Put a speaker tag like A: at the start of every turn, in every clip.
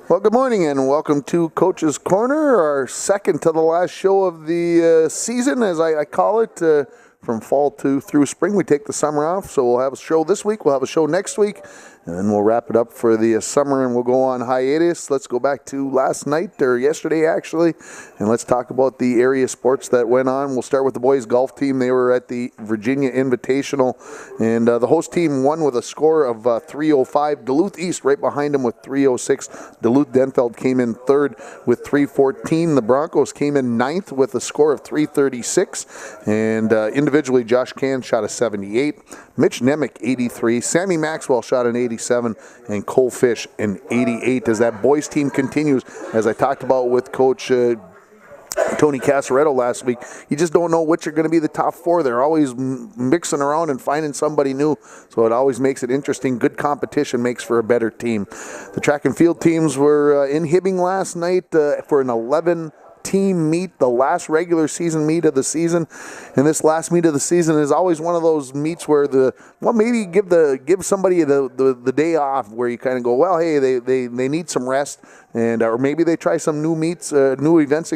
A: Well, good morning and welcome to Coach's Corner, our second to the last show of the season, as I call it. From fall to through spring, we take the summer off, so we'll have a show this week, we'll have a show next week, and then we'll wrap it up for the summer and we'll go on hiatus. Let's go back to last night, or yesterday actually, and let's talk about the area sports that went on. We'll start with the boys golf team. They were at the Virginia Invitational, and the host team won with a score of 305. Duluth East right behind them with 306. Duluth Denfeld came in third with 314. The Broncos came in ninth with a score of 336, and individually, Josh Can shot a 78, Mitch Nemec 83, Sammy Maxwell shot an 87, and Cole Fish an 88. As that boys team continues, as I talked about with Coach Tony Casaretto last week, you just don't know which are going to be the top four. They're always mixing around and finding somebody new, so it always makes it interesting. Good competition makes for a better team. The track and field teams were in Hibbing last night for an 11-team meet, the last regular season meet of the season. And this last meet of the season is always one of those meets where maybe give somebody the day off, where you kind of go, well, hey, they need some rest, and or maybe they try some new events,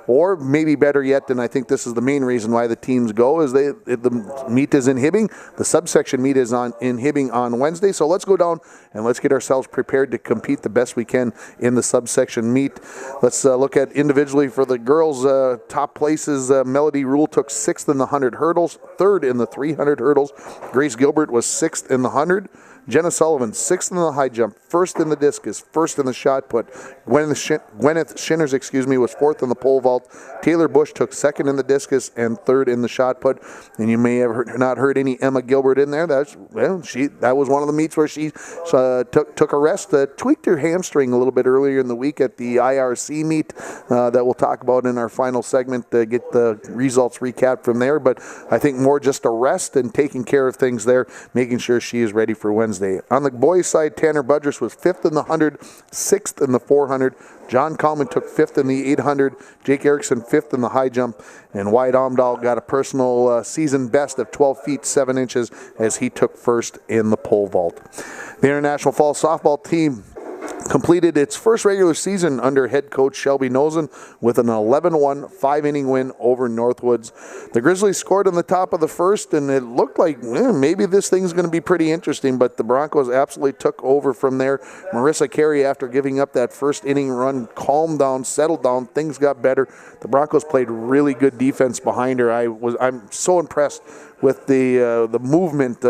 A: or maybe better yet, and I think this is the main reason why the teams go, is the meet is in Hibbing. The subsection meet is in Hibbing on Wednesday. So let's go down and let's get ourselves prepared to compete the best we can in the subsection meet. Let's look at individually for the girls. Top places, Melody Rule took 6th in the 100 hurdles, 3rd in the 300 hurdles. Grace Gilbert was 6th in the 100. Jenna Sullivan, 6th in the high jump, 1st in the discus, 1st in the shot put. Gwyneth Shinners, was 4th in the pole vault. Taylor Bush took 2nd in the discus and 3rd in the shot put. And you may have not heard any Emma Gilbert in there. That was one of the meets where she took a rest, tweaked her hamstring a little bit earlier in the week at the IRC meet that we'll talk about in our final segment to get the results recap from there. But I think more just a rest and taking care of things there, making sure she is ready for Wednesday. On the boys' side, Tanner Budrus was 5th in the 100, 6th in the 400. John Kalman took 5th in the 800. Jake Erickson 5th in the high jump. And Wyatt Omdahl got a personal season best of 12 feet 7 inches as he took 1st in the pole vault. The International Fall Softball team completed its first regular season under head coach Shelby Nosen with an 11-1 5-inning win over Northwoods. The Grizzlies scored on the top of the first, and it looked like maybe this thing's going to be pretty interesting, but the Broncos absolutely took over from there. Marissa Carey, after giving up that first inning run, calmed down, settled down, things got better. The Broncos played really good defense behind her. I'm so impressed with the movement,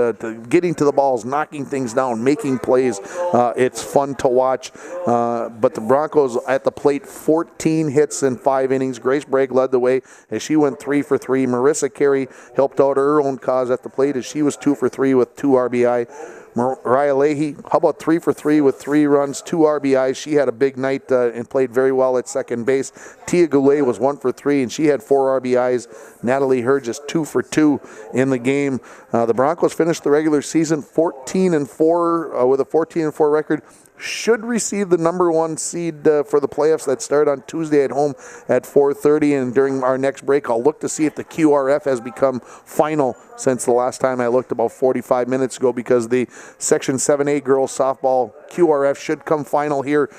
A: getting to the balls, knocking things down, making plays. It's fun to watch. But the Broncos at the plate, 14 hits in 5 innings. Grace Bragg led the way as she went 3 for 3. Marissa Carey helped out her own cause at the plate as she was 2 for 3 with 2 RBI. Mariah Leahy, how about 3 for 3 with 3 runs, 2 RBIs. She had a big night and played very well at second base. Tia Goulet was 1 for 3, and she had 4 RBIs. Natalie Hurgis 2 for 2 in the game. The Broncos finished the regular season 14-4 with a 14-4 record. Should receive the number 1 seed for the playoffs that start on Tuesday at home at 4:30. And during our next break, I'll look to see if the QRF has become final since the last time I looked about 45 minutes ago, because the Section 7A girls softball QRF should come final here.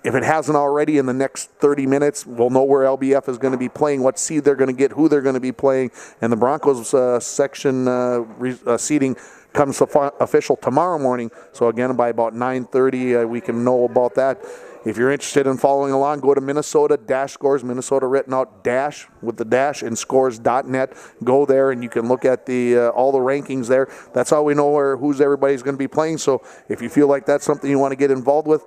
A: If it hasn't already, in the next 30 minutes, we'll know where LBF is going to be playing, what seed they're going to get, who they're going to be playing. And the Broncos section seeding comes official tomorrow morning. So again, by about 9:30, we can know about that. If you're interested in following along, go to Minnesota-Scores, Minnesota written out dash with the dash, and scores.net. Go there and you can look at all the rankings there. That's how we know who's everybody's going to be playing. So if you feel like that's something you want to get involved with,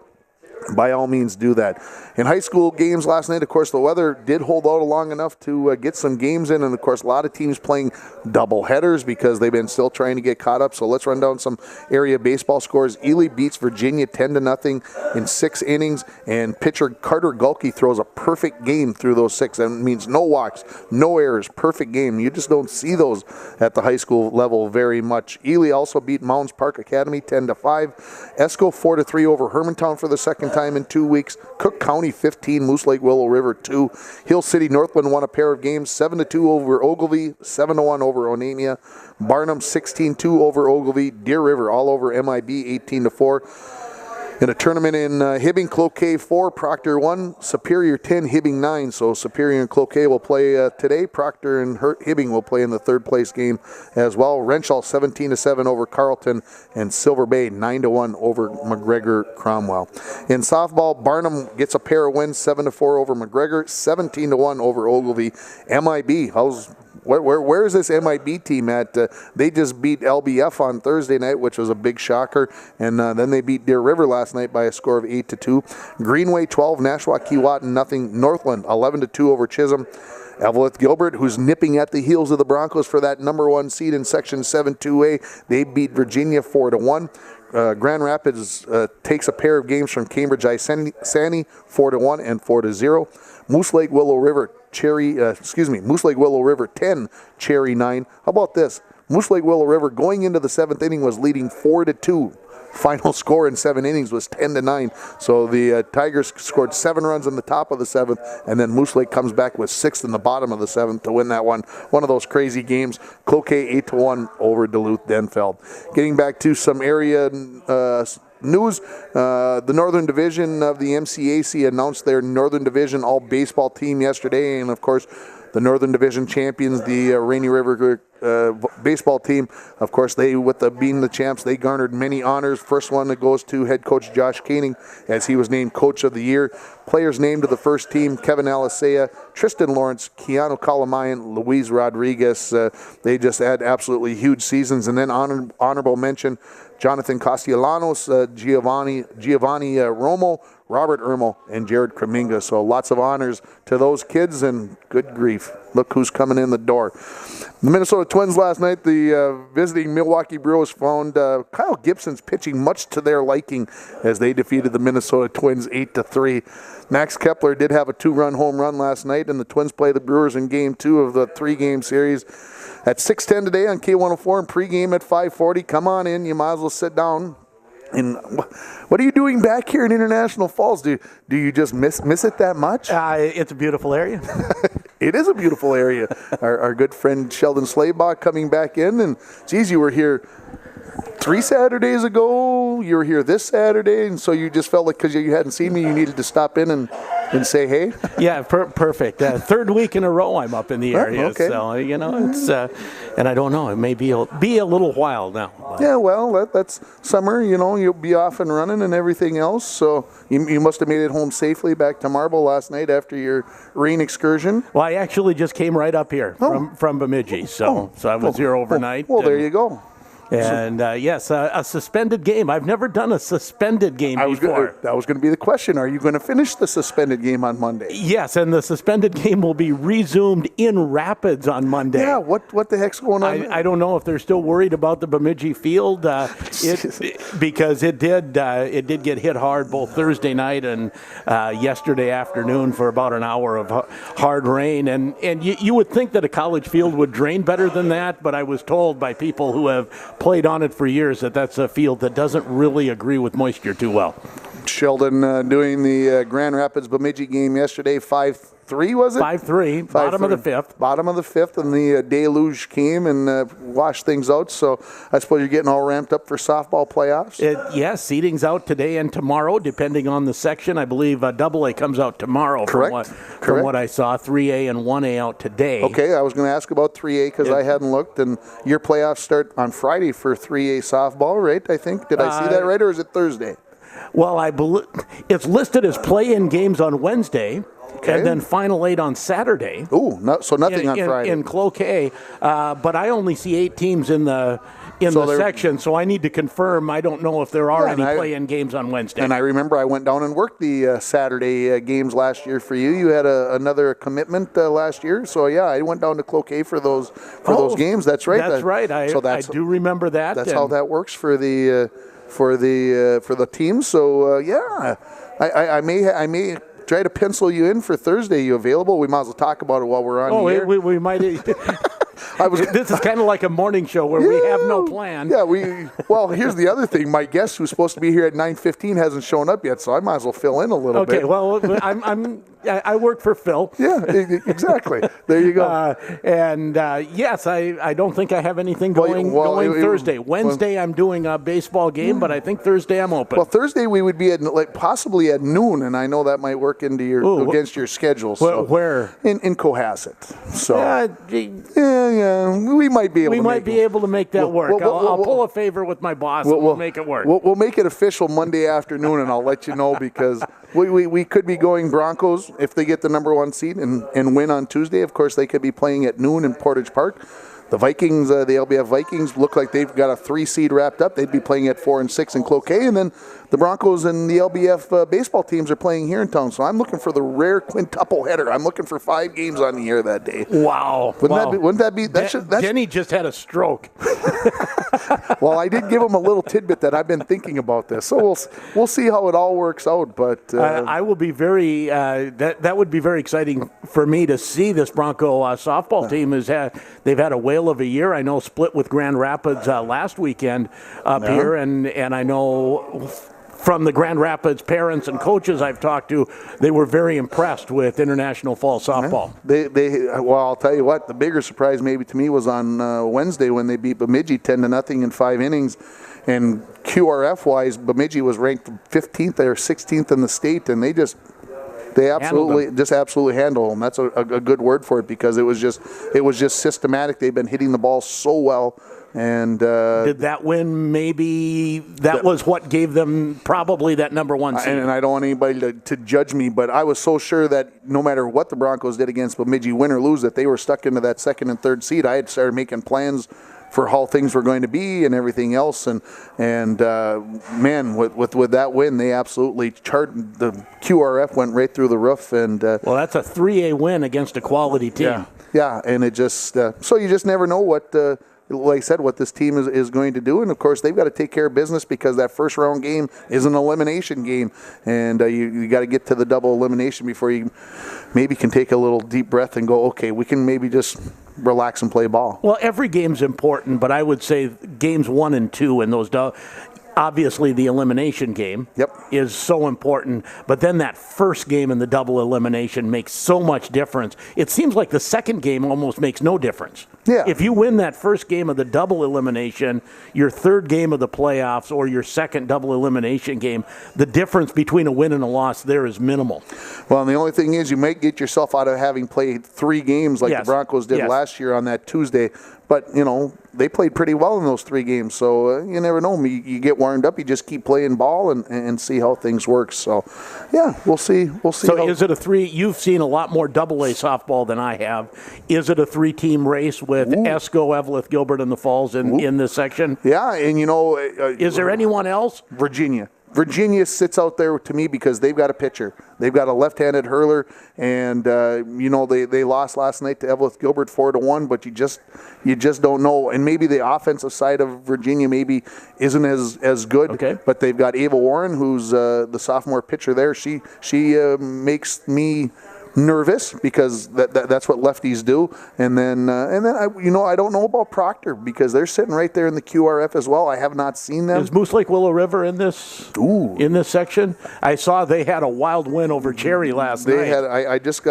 A: by all means do that. In high school games last night, of course, the weather did hold out long enough to get some games in, and of course a lot of teams playing double headers because they've been still trying to get caught up. So let's run down some area baseball scores. Ely beats Virginia 10-0 in 6 innings, and pitcher Carter Gulke throws a perfect game through those 6. That means no walks, no errors, perfect game. You just don't see those at the high school level very much. Ely also beat Mounds Park Academy 10-5. Esco 4-3 over Hermantown for the second time in 2 weeks. Cook County 15, Moose Lake Willow River 2. Hill City Northland won a pair of games, 7-2 over Ogilvie, 7-1 over Onamia. Barnum 16-2 over Ogilvie. Deer River all over MIB 18-4. In a tournament in Hibbing, Cloquet 4, Proctor 1, Superior 10, Hibbing 9. So Superior and Cloquet will play today. Proctor and Hibbing will play in the third place game as well. Wrenshall 17-7 over Carleton, and Silver Bay 9-1 over McGregor Cromwell. In softball, Barnum gets a pair of wins, 7-4 over McGregor, 17-1 over Ogilvie. MIB, where is this MIB team at? They just beat LBF on Thursday night, which was a big shocker, and then they beat Deer River last night by a score of 8-2. Greenway 12, Nashua Keewatin nothing. Northland 11-2 over Chisholm. Eveleth Gilbert, who's nipping at the heels of the Broncos for that number 1 seed in Section 7-2A, they beat Virginia 4-1. Grand Rapids takes a pair of games from Cambridge Isani 4-1 and 4-0. Moose Lake Willow River Moose Lake Willow River 10, Cherry 9. How about this? Moose Lake Willow River going into the 7th inning was leading 4-2. Final score in 7 innings was 10-9. So the Tigers scored 7 runs in the top of the 7th, and then Moose Lake comes back with 6 in the bottom of the 7th to win that one. One of those crazy games. Cloquet 8-1 over Duluth Denfeld. Getting back to some area news, the Northern Division of the MCAC announced their Northern Division all baseball team yesterday, and of course the Northern Division champions, the Rainy River baseball team, of course, they, with being the champs, they garnered many honors. First one that goes to head coach Josh Koenig, as he was named Coach of the Year. Players named to the first team: Kevin Alisea, Tristan Lawrence, Keanu Kalamayan, Luis Rodriguez. They just had absolutely huge seasons. And then honorable mention: Jonathan Castellanos, Giovanni Romo, Robert Ermel, and Jared Kreminga. So lots of honors to those kids, and good grief, look who's coming in the door. The Minnesota Twins last night, the visiting Milwaukee Brewers found Kyle Gibson's pitching much to their liking as they defeated the Minnesota Twins 8-3. Max Kepler did have a 2-run home run last night, and the Twins play the Brewers in Game 2 of the 3-game series at 6:10 today on K104 and pregame at 5:40. Come on in, you might as well sit down. And what are you doing back here in International Falls? Do you just miss it that much?
B: It's a beautiful area.
A: It is a beautiful area. Our good friend Sheldon Slaybach coming back in, and geez, you were here 3 Saturdays ago. You were here this Saturday, and so you just felt like because you hadn't seen me, you needed to stop in and say hey.
B: Yeah, perfect. Third week in a row I'm up in the area.
A: Okay.
B: So, it's, and I don't know, it may be a little while now. But.
A: Yeah, well, that's summer, you'll be off and running and everything else. So you must have made it home safely back to Marble last night after your rain excursion.
B: Well, I actually just came right up here from Bemidji, so I was here overnight.
A: Well, there you go.
B: And yes, a suspended game. I've never done a suspended game before.
A: That was going to be the question. Are you going to finish the suspended game on Monday?
B: Yes, and the suspended game will be resumed in Rapids on Monday.
A: Yeah, what the heck's going on?
B: I don't know if they're still worried about the Bemidji field because it did get hit hard both Thursday night and yesterday afternoon for about an hour of hard rain. And you would think that a college field would drain better than that, but I was told by people who have played on it for years that that's a field that doesn't really agree with moisture too well.
A: Sheldon doing the Grand Rapids Bemidji game yesterday, 5-3 was it?
B: 5-3, bottom of the fifth.
A: Bottom of the fifth, and the deluge came and washed things out. So I suppose you're getting all ramped up for softball playoffs?
B: Yes, seeding's out today and tomorrow, depending on the section. I believe AA comes out tomorrow.
A: Correct.
B: From what I saw, 3A and 1A out today.
A: Okay, I was going to ask about 3A because I hadn't looked, and your playoffs start on Friday for 3A softball, right? I think. Did I see that right, or is it Thursday?
B: Well, I believe it's listed as play-in games on Wednesday, and then Final 8 on Saturday.
A: Ooh, so nothing on Friday.
B: In Cloquet, but I only see 8 teams in the section, so I need to confirm. I don't know if there are any play-in games on Wednesday.
A: And I remember I went down and worked the Saturday games last year for you. You had another commitment last year, so yeah, I went down to Cloquet for those games. That's right.
B: That's right. I do remember that.
A: That's how that works for the team. So yeah, I may try to pencil you in for Thursday. You available? We might as well talk about it while we're on the air.
B: We might. This is kind of like a morning show where we have no plan.
A: Yeah, well, here's the other thing. My guest who's supposed to be here at 9:15 hasn't shown up yet, so I might as well fill in a little bit.
B: Okay, well, I'm I work for Phil.
A: Yeah, exactly. There you go.
B: Yes, I don't think I have anything going Thursday. Wednesday, I'm doing a baseball game, but I think Thursday I'm open.
A: Well, Thursday we would be at possibly at noon, and I know that might work into against your schedule. So
B: where?
A: In Cohasset. So
B: yeah,
A: we might be able.
B: We might be able to make that work. I'll pull a favor with my boss. We'll make it work.
A: We'll make it official Monday afternoon, and I'll let you know because we could be going Broncos if they get the number 1 seed and win on Tuesday. Of course, they could be playing at noon in Portage Park. The Vikings, the LBF Vikings, look like they've got a 3 seed wrapped up. They'd be playing at 4 and 6 in Cloquet, and then the Broncos and the LBF baseball teams are playing here in town. So I'm looking for the rare quintuple header. I'm looking for 5 games on the air that day.
B: Wow!
A: Wouldn't that be?
B: Jenny just had a stroke.
A: Well, I did give him a little tidbit that I've been thinking about this, so we'll see how it all works out. But
B: I will be very that would be very exciting for me to see this Bronco softball team. They've had a whale of a year. I know split with Grand Rapids last weekend up here, and I know from the Grand Rapids parents and coaches I've talked to, they were very impressed with International Fall Softball.
A: Well, I'll tell you what, the bigger surprise maybe to me was on Wednesday when they beat Bemidji 10-0 in 5 innings. And QRF-wise, Bemidji was ranked 15th or 16th in the state, and they absolutely handle them. That's a good word for it because it was just systematic. They've been hitting the ball so well. And
B: did that win? Maybe that was what gave them probably that number 1 seed.
A: And I don't want anybody to judge me, but I was so sure that no matter what the Broncos did against Bemidji, win or lose, that they were stuck into that 2nd and 3rd seed. I had started making plans for how things were going to be and everything else, and man, with that win, they absolutely charted. The QRF went right through the roof, and
B: well, that's a 3A win against a quality team.
A: Yeah, and it just so you just never know what. Like I said, what this team is going to do. And, of course, they've got to take care of business because that first-round game is an elimination game. And you got to get to the double elimination before you maybe can take a little deep breath and go, okay, we can maybe just relax and play ball.
B: Well, every game's important, but I would say games 1 and 2 in those obviously the elimination game is so important, but then that first game in the double elimination makes so much difference. It seems like the second game almost makes no difference.
A: Yeah.
B: If you win that first game of the double elimination, your third game of the playoffs, or your second double elimination game, the difference between a win and a loss there is minimal.
A: Well, and the only thing is you might get yourself out of having played 3 games like the Broncos did last year on that Tuesday. But, they played pretty well in those 3 games. So you never know. You get warmed up. You just keep playing ball and see how things work. So, yeah, we'll see.
B: So is it a 3? You've seen a lot more AA softball than I have. Is it a 3-team race with Esco, Eveleth, Gilbert, and the Falls in this section?
A: Yeah, and
B: is there anyone else?
A: Virginia sits out there to me because they've got a pitcher. They've got a left-handed hurler, and they lost last night to Eveleth Gilbert 4-1. But you just don't know. And maybe the offensive side of Virginia maybe isn't as good.
B: Okay.
A: But they've got Ava Warren, who's the sophomore pitcher there. She makes me nervous because that's what lefties do. And then I don't know about Proctor because they're sitting right there in the QRF as well. I have not seen them.
B: Is Moose Lake Willow River in this section? I saw they had a wild win over Cherry last night.
A: I had just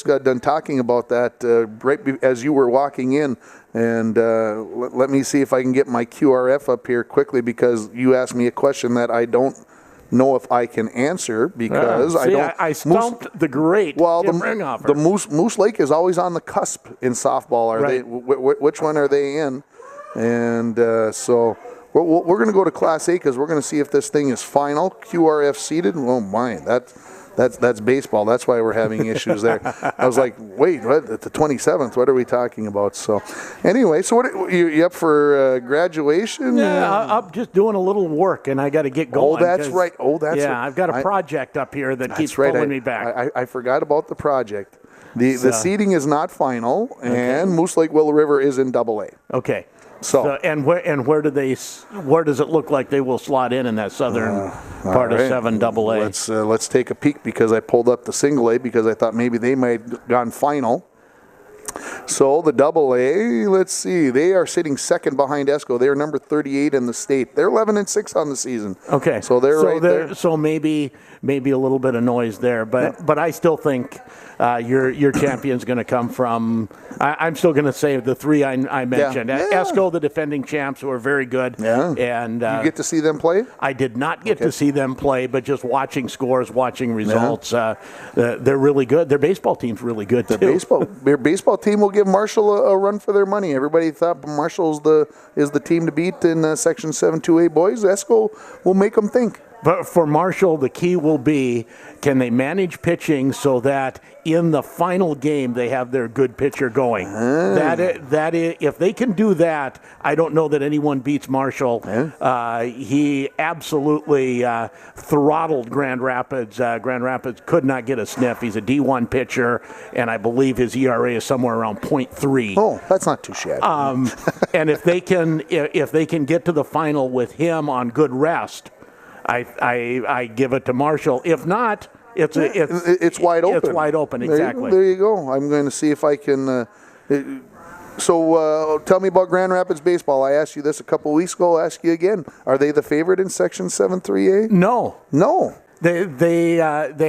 A: got done talking about that right as you were walking in. And let me see if I can get my QRF up here quickly because you asked me a question that I don't know if I can answer because
B: I stumped the great Tim Ringhofer.
A: The Moose Lake is always on the cusp in softball. Are they? Which one are they in? And so we're going to go to Class A because we're going to see if this thing is final QRF seeded. Oh my, that's baseball. That's why we're having issues there. I was like, wait, what? At the 27th, what are we talking about? So, anyway, so what you up for graduation?
B: Yeah, I'm just doing a little work, and I got to get going.
A: Oh, that's right.
B: I've got a project up here that keeps pulling me back.
A: I forgot about the project. The seeding is not final, and Moose Lake Willow River is in AA.
B: Okay. So where does it look like they will slot in that southern part of 7AA?
A: Let's take a peek because I pulled up the single A because I thought maybe they might have gone final. So the Double A, let's see, they are sitting second behind Esco. They're number 38 in the state. They're 11-6 on the season.
B: Okay,
A: so they're right there.
B: So maybe a little bit of noise there, but I still think your champion's going to come from. I'm still going to say the three I mentioned. Esco, the defending champs, who are very good.
A: Yeah.
B: And
A: you get to see them play?
B: I did not get to see them play, but just watching scores, watching results, they're really good. Their baseball team's really good too.
A: Their baseball team will give Marshall a run for their money. Everybody thought Marshall is the team to beat in Section 7-2A boys. Esco will make them think.
B: But for Marshall, the key will be, can they manage pitching so that in the final game they have their good pitcher going? That is, if they can do that, I don't know that anyone beats Marshall. He absolutely throttled Grand Rapids. Grand Rapids could not get a sniff. He's a D1 pitcher, and I believe his ERA is somewhere around .3.
A: Oh, that's not too shabby.
B: And if they can get to the final with him on good rest, I give it to Marshall. If not, it's wide open. It's wide open, exactly.
A: There you go. I'm going to see if I can. So tell me about Grand Rapids baseball. I asked you this a couple weeks ago. I'll ask you again. Are they the favorite in Section 7-3A?
B: No.
A: They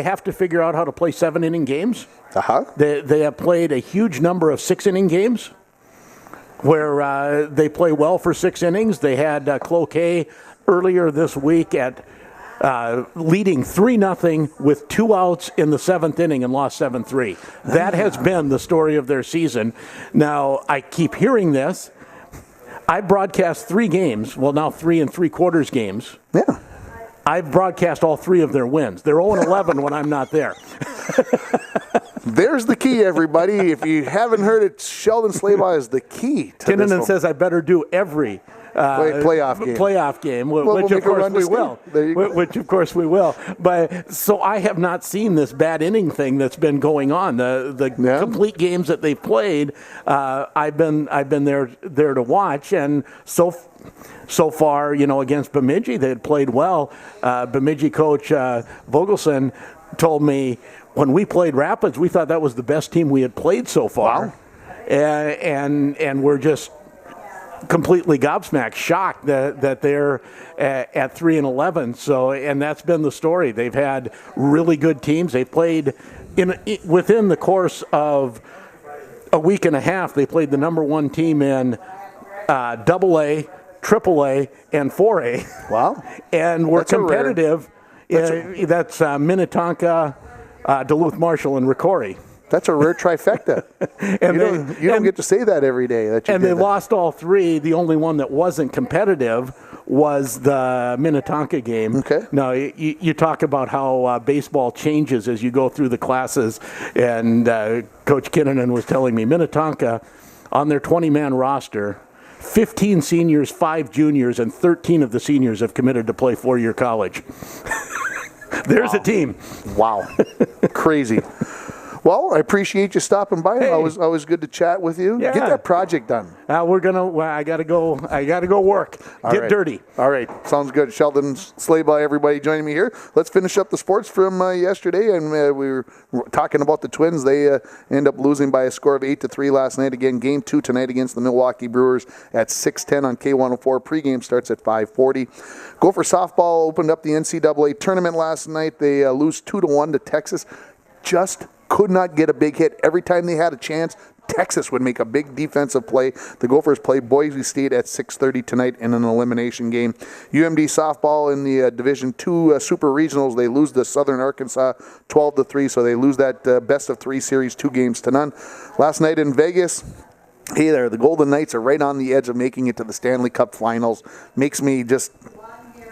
B: have to figure out how to play 7-inning games.
A: Uh-huh.
B: They have played a huge number of 6-inning games where they play well for 6 innings. They had Cloquet earlier this week at leading 3-0 with 2 outs in the 7th inning and lost 7-3. That has been the story of their season. Now, I keep hearing this. I broadcast 3 games, well, now 3 3/4 games.
A: Yeah.
B: I've broadcast all 3 of their wins. They're 0-11 when I'm not there.
A: There's the key, everybody. If you haven't heard it, Sheldon Slaybaugh is the key to
B: Kinnunen says I better do every
A: playoff
B: game, which of course we will. Which of course we will. But so I have not seen this bad inning thing that's been going on. The complete games that they've played, I've been there to watch, and so far, against Bemidji, they had played well. Bemidji coach Vogelson told me when we played Rapids, we thought that was the best team we had played so far.
A: Wow.
B: And we're just completely gobsmacked, shocked that they're at 3-11. So, and that's been the story. They've had really good teams. They played within the course of a week and a half. They played the number 1 team in AA, AAA, and 4A.
A: Wow!
B: And we're competitive. That's Minnetonka, Duluth Marshall, and Ricori.
A: That's a rare trifecta. And you don't get to say that every day.
B: They lost all 3. The only one that wasn't competitive was the Minnetonka game.
A: Okay.
B: Now, you talk about how baseball changes as you go through the classes, and Coach Kinnunen was telling me Minnetonka, on their 20-man roster, 15 seniors, 5 juniors, and 13 of the seniors have committed to play 4-year college. There's a team.
A: Wow. Crazy. Well, I appreciate you stopping by.
B: Hey.
A: Always good to chat with you.
B: Yeah.
A: Get that project done.
B: I gotta go work. Get dirty.
A: All right. Sounds good. Sheldon Slaybaugh, everybody joining me here. Let's finish up the sports from yesterday. And we were talking about the Twins. They end up losing by a score of 8-3 last night. Again, game 2 tonight against the Milwaukee Brewers at 6:10 on K104. Pregame starts at 5:40. Gopher softball opened up the NCAA tournament last night. They lose 2-1 to Texas. Just could not get a big hit. Every time they had a chance, Texas would make a big defensive play. The Gophers play Boise State at 6:30 tonight in an elimination game. UMD softball in the Division II Super Regionals, they lose to Southern Arkansas 12-3, so they lose that best-of-3 series 2-0. Last night in Vegas, hey there, the Golden Knights are right on the edge of making it to the Stanley Cup Finals. Makes me just...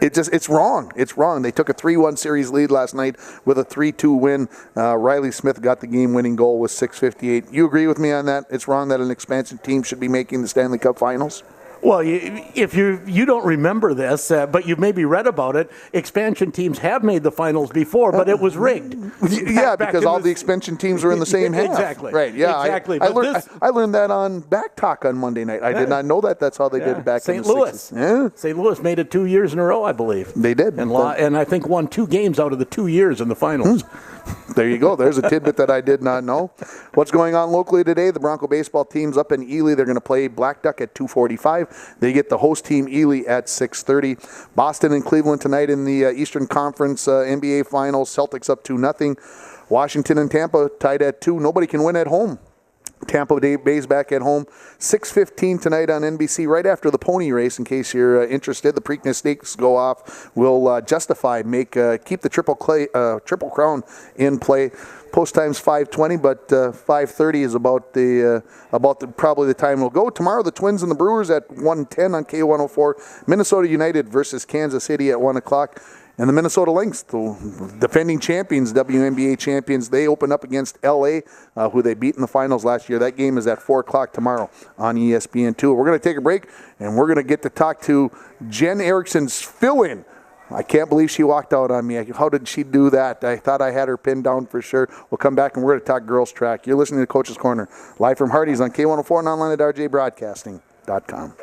A: It's wrong. It's wrong. They took a 3-1 series lead last night with a 3-2 win. Riley Smith got the game-winning goal with 6:58. You agree with me on that? It's wrong that an expansion team should be making the Stanley Cup Finals?
B: Well, if you don't remember this, but you maybe read about it, expansion teams have made the finals before, but it was rigged.
A: Yeah, because all the expansion teams were in the same half.
B: Exactly.
A: Right, yeah.
B: Exactly.
A: I learned that on Back Talk on Monday night. I did not know that. That's how they did it back in the 60s.
B: St. Louis. St. Louis made it 2 years in a row, I believe.
A: They did.
B: And I think won 2 games out of the 2 years in the finals.
A: There you go. There's a tidbit that I did not know. What's going on locally today? The Bronco baseball team's up in Ely. They're going to play Black Duck at 2:45. They get the host team Ely at 6:30. Boston and Cleveland tonight in the Eastern Conference NBA Finals. Celtics up 2-0. Washington and Tampa tied at 2. Nobody can win at home. Tampa Bay's back at home. 6:15 tonight on NBC, right after the pony race. In case you're interested, the Preakness Stakes go off. Will Justify keep the Triple Crown in play. Post time's 5:20, but 5:30 is about probably the time we'll go. Tomorrow, the Twins and the Brewers at 1:10 on K104. Minnesota United versus Kansas City at 1 o'clock. And the Minnesota Lynx, the defending champions, WNBA champions, they open up against LA, who they beat in the finals last year. That game is at 4 o'clock tomorrow on ESPN2. We're going to take a break, and we're going to get to talk to Jen Erickson's fill-in. I can't believe she walked out on me. How did she do that? I thought I had her pinned down for sure. We'll come back, and we're going to talk girls track. You're listening to Coach's Corner, live from Hardee's on K104 and online at RJBroadcasting.com.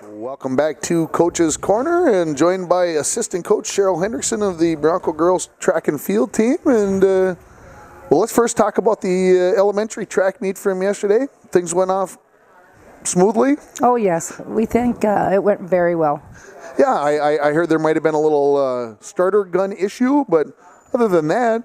A: Welcome back to Coach's Corner, and joined by assistant coach Cheryl Hendrickson of the Bronco girls track and field team. And well, let's first talk about the elementary track meet from yesterday. Things went off smoothly.
C: Oh yes, we think it went very well.
A: Yeah, I heard there might have been a little starter gun issue, but other than that,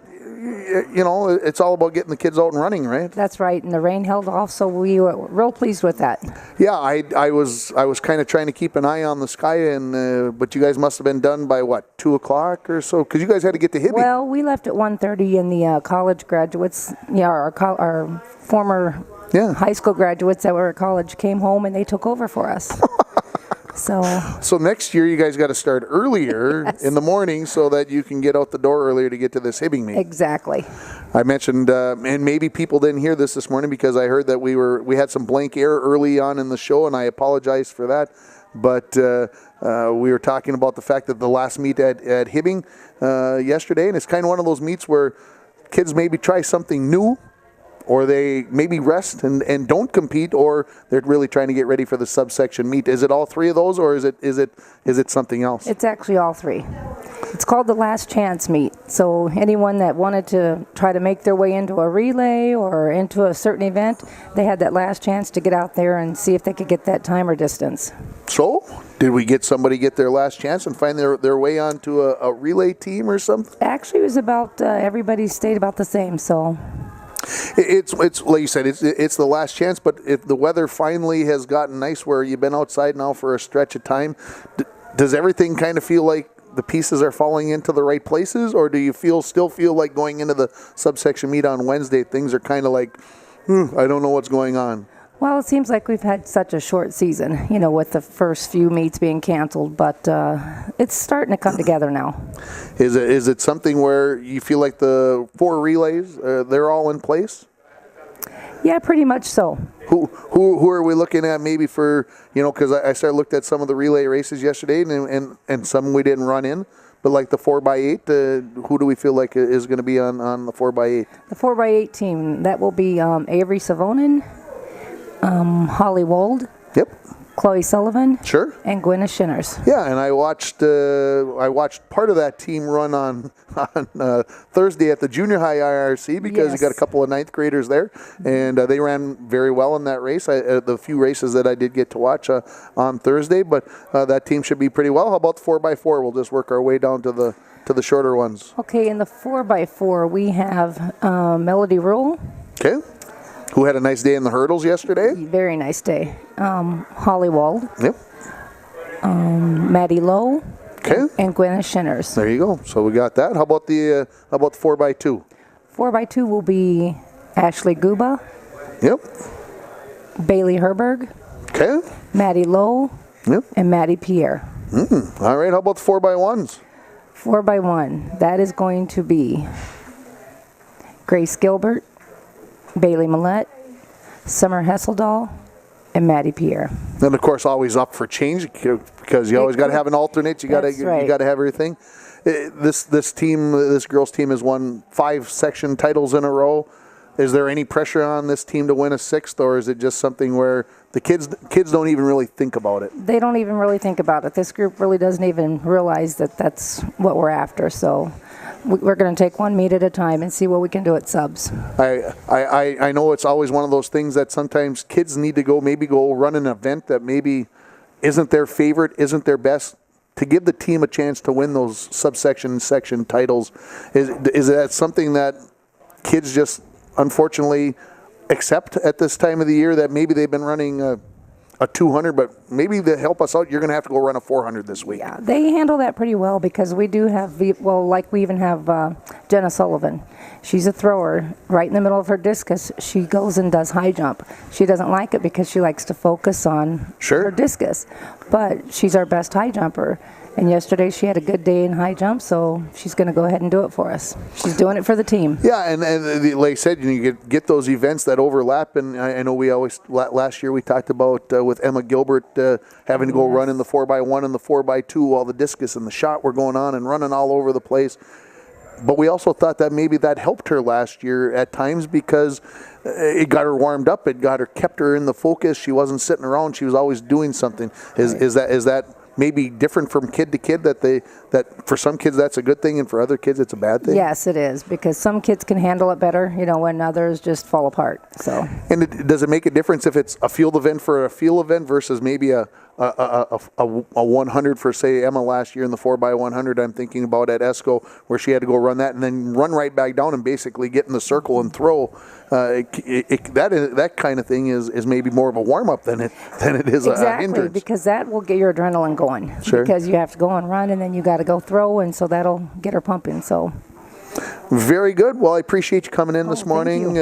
A: you know, it's all about getting the kids out and running, right?
C: That's right, and the rain held off, so we were real pleased with that.
A: Yeah, I was kind of trying to keep an eye on the sky, and but you guys must have been done by what, 2 o'clock or so? Because you guys had to get to Hibby.
C: Well, we left at 1:30, and the college graduates, our former high school graduates that were at college came home and they took over for us. So
A: next year you guys got to start earlier
C: Yes.
A: in the morning so that you can get out the door earlier to get to this Hibbing meet.
C: Exactly.
A: I mentioned, and maybe people didn't hear this morning because I heard that we had some blank air early on in the show, and I apologize for that. But we were talking about the fact that the last meet at Hibbing yesterday, and it's kind of one of those meets where kids maybe try something new, or they maybe rest and don't compete, or they're really trying to get ready for the subsection meet. Is it all three of those, or is it something else?
C: It's actually all three. It's called the Last Chance Meet. So anyone that wanted to try to make their way into a relay or into a certain event, they had that last chance to get out there and see if they could get that time or distance.
A: So, did we get somebody get their last chance and find their way onto a relay team or something?
C: Actually, it was about everybody stayed about the same. So.
A: It's like you said, it's the last chance. But if the weather finally has gotten nice, where you've been outside now for a stretch of time, does everything kind of feel like the pieces are falling into the right places, or do you still feel like going into the subsection meet on Wednesday, things are kind of like, I don't know what's going on?
C: Well, it seems like we've had such a short season, with the first few meets being canceled, but it's starting to come together now.
A: Is it something where you feel like the 4 relays, they're all in place?
C: Yeah, pretty much so.
A: Who are we looking at maybe for, because I started looked at some of the relay races yesterday, and some we didn't run in. But like the 4x8, who do we feel like is going to be on the 4x8?
C: The 4x8 team, that will be Avery Savonin, Holly Wold,
A: Yep.
C: Chloe Sullivan,
A: Sure.
C: and Gwenna Shinners.
A: Yeah, and I watched part of that team run on Thursday at the junior high IRC because you
C: Yes.
A: got a couple of 9th graders there, and they ran very well in that race. The few races that I did get to watch on Thursday, but that team should be pretty well. How about the 4x4? We'll just work our way down to the shorter ones.
C: Okay, in the 4x4, we have Melody Rule.
A: Okay. Who had a nice day in the hurdles yesterday?
C: Very nice day. Holly Wald,
A: Yep.
C: Maddie Lowe,
A: Okay.
C: and Gwenna Shinners.
A: There you go. So we got that. How about the 4x2?
C: 4x2 will be Ashley Guba,
A: Yep.
C: Bailey Herberg,
A: Okay.
C: Maddie Lowe,
A: Yep.
C: and Maddie Pierre.
A: All right. How about the 4x1s?
C: 4x1, that is going to be Grace Gilbert, Bailey Millette, Summer Hesseldahl, and Maddie Pierre.
A: And of course, always up for change because you always got to have an alternate. You got to
C: right.
A: you got to have everything. This girls team has won 5 section titles in a row. is there any pressure on this team to win a sixth, or is it just something where the kids don't even really think about it?
C: They don't even really think about it. This group really doesn't even realize that that's what we're after. So we're going to take one meet at a time and see what we can do at subs.
A: I know it's always one of those things that sometimes kids need to go run an event that maybe isn't their favorite, isn't their best, to give the team a chance to win those subsection and section titles. Is that something that kids just unfortunately accept at this time of the year, that maybe they've been running a 200, but maybe to help us out, you're going to have to go run a 400 this week?
C: Yeah, they handle that pretty well because we do have, like we even have Jenna Sullivan. She's a thrower. Right in the middle of her discus, she goes and does high jump. She doesn't like it because she likes to focus on her discus, but she's our best high jumper. And yesterday she had a good day in high jump, so she's going to go ahead and do it for us. She's doing it for the team.
A: Yeah, and like I said, you get those events that overlap. And I know we always, last year we talked about with Emma Gilbert having to go run in the 4x1 and the 4x2 while the discus and the shot were going on and running all over the place. But we also thought that maybe that helped her last year at times because it got her warmed up. It kept her in the focus. She wasn't sitting around. She was always doing something. Is that maybe different from kid to kid, that for some kids that's a good thing and for other kids it's a bad thing?
C: Yes, it is, because some kids can handle it better, when others just fall apart. So.
A: And does it make a difference if it's a field event for a field event versus maybe a 100 for, say, Emma last year in the 4x100? I'm thinking about at ESCO where she had to go run that and then run right back down and basically get in the circle and throw. That kind of thing is maybe more of a warm-up than it is a hindrance.
C: Exactly, because that will get your adrenaline going.
A: Sure.
C: Because you have to go and run, and then you got to go throw, and so that'll get her pumping. So.
A: Very good. Well, I appreciate you coming in this morning,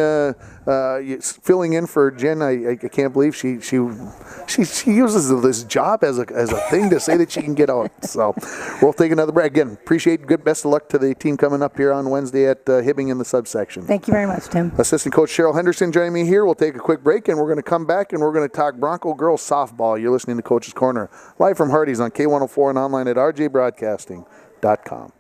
A: filling in for Jen. I can't believe she uses this job as a thing to say that she can get out. So we'll take another break. Again, appreciate good. Best of luck to the team coming up here on Wednesday at Hibbing in the subsection.
C: Thank you very much, Tim.
A: Assistant Coach Cheryl Henderson joining me here. We'll take a quick break, and we're going to come back, and we're going to talk Bronco girls softball. You're listening to Coach's Corner, live from Hardee's on K104 and online at rjbroadcasting.com.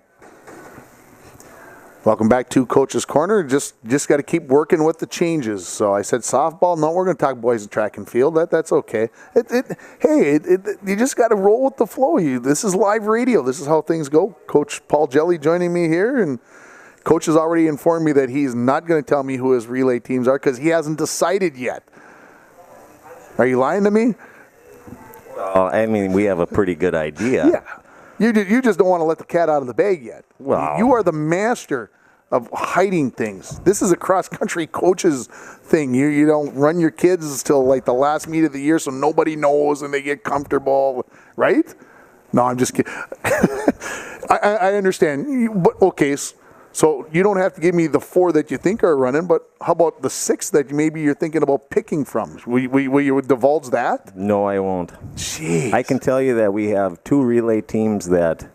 A: Welcome back to Coach's Corner. Just got to keep working with the changes. So I said softball. No, we're going to talk boys and track and field. That's okay. You just got to roll with the flow. This is live radio. This is how things go. Coach Paul Jelly joining me here, and Coach has already informed me that he's not going to tell me who his relay teams are because he hasn't decided yet. Are you lying to me?
D: Well, I mean, we have a pretty good idea.
A: Yeah. You just don't want to let the cat out of the bag yet.
D: Well,
A: you are the master of hiding things. This is a cross-country coach's thing. You don't run your kids till like the last meet of the year so nobody knows and they get comfortable, right? No, I'm just kidding. I understand. But okay, so you don't have to give me the 4 that you think are running, but how about the 6 that maybe you're thinking about picking from? Will you divulge that?
D: No, I won't.
A: Jeez.
D: I can tell you that we have 2 relay teams that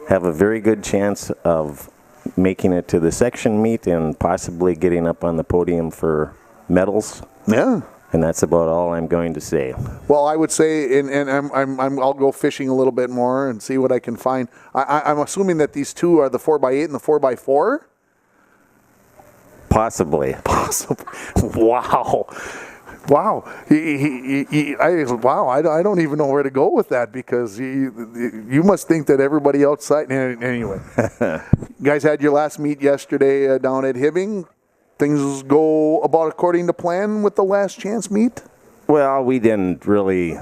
D: have a very good chance of making it to the section meet and possibly getting up on the podium for medals.
A: Yeah.
D: And that's about all I'm going to say.
A: Well, I would say, and I'll go fishing a little bit more and see what I can find. I'm assuming that these 2 are the 4x8 and the 4x4?
D: Possibly.
A: Wow. Wow. I don't even know where to go with that because you must think that everybody outside. Anyway, you guys had your last meet yesterday down at Hibbing. Things go about according to plan with the last chance meet?
D: Well, we didn't really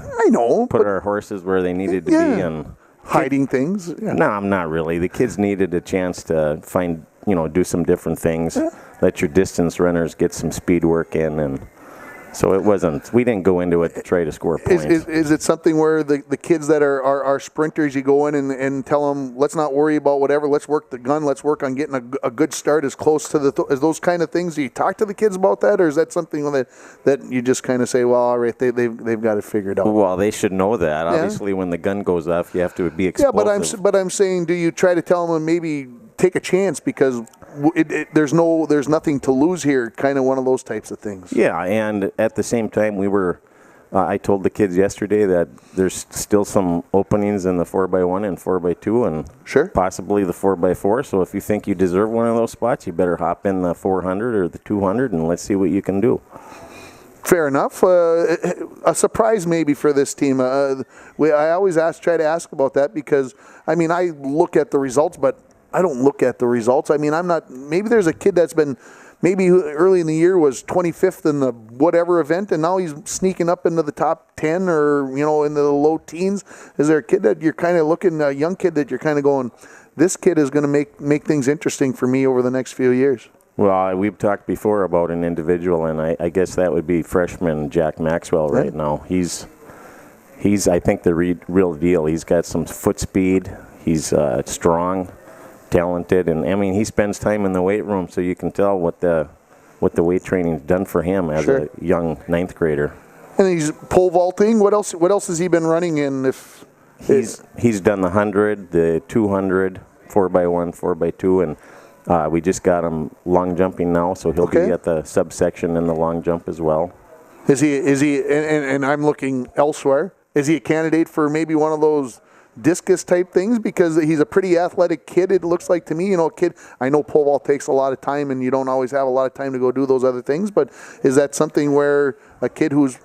D: put our horses where they needed to be and
A: hiding things. Yeah.
D: No, not really. The kids needed a chance to find, do some different things. Yeah. Let your distance runners get some speed work in, and so we didn't go into it to try to score points.
A: Is it something where the kids that are sprinters, you go in and tell them, let's not worry about whatever, let's work the gun, let's work on getting a good start as close to as those kind of things? Do you talk to the kids about that, or is that something that you just kind of say, well, all right, they've got it figured out?
D: Well, they should know that. Yeah. Obviously, when the gun goes off, you have to be explosive.
A: Yeah, but I'm saying, do you try to tell them maybe take a chance because there's nothing to lose here, kind of one of those types of things?
D: Yeah, and at the same time, we were I told the kids yesterday that there's still some openings in the 4x1 and 4x2 and
A: Sure.
D: possibly the 4x4. So if you think you deserve one of those spots, you better hop in the 400 or the 200 and let's see what you can do.
A: Fair enough. A surprise maybe for this team. I always try to ask about that because, I mean, I look at the results, but I don't look at the results. I mean, maybe there's a kid that's been, maybe early in the year was 25th in the whatever event, and now he's sneaking up into the top 10 or, into the low teens. Is there a kid that you're kind of looking, a young kid that you're kind of going, this kid is going to make things interesting for me over the next few years?
D: Well, we've talked before about an individual, and I guess that would be freshman Jack Maxwell right now. He's I think, the real deal. He's got some foot speed. He's strong, talented, and I mean he spends time in the weight room, so you can tell what the weight training's done for him as a young ninth grader.
A: And he's pole vaulting. What else has he been running in?
D: He's done the 100, the 200, 4x1, 4x2, and we just got him long jumping now, so he'll be at the subsection in the long jump as well.
A: Is he? And I'm looking elsewhere. Is he a candidate for maybe one of those discus type things? Because he's a pretty athletic kid. It looks like to me, a kid. I know pole vault takes a lot of time, and you don't always have a lot of time to go do those other things. But is that something where a kid who's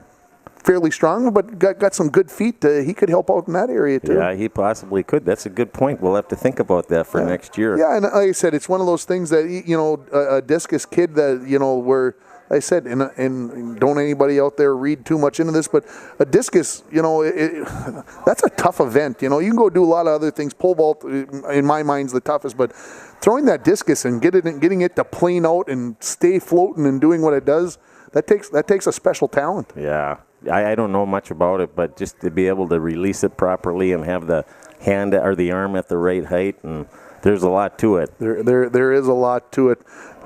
A: fairly strong but got some good feet, he could help out in that area too?
D: Yeah, he possibly could. That's a good point. We'll have to think about that for next year.
A: Yeah, and like I said, it's one of those things that, a discus kid that, where I said, and don't anybody out there read too much into this, but a discus, that's a tough event. You can go do a lot of other things. Pole vault, in my mind, is the toughest, but throwing that discus and getting it to plane out and stay floating and doing what it does, that takes a special talent.
D: Yeah. I don't know much about it, but just to be able to release it properly and have the hand or the arm at the right height, and there's a lot to it.
A: There is a lot to it.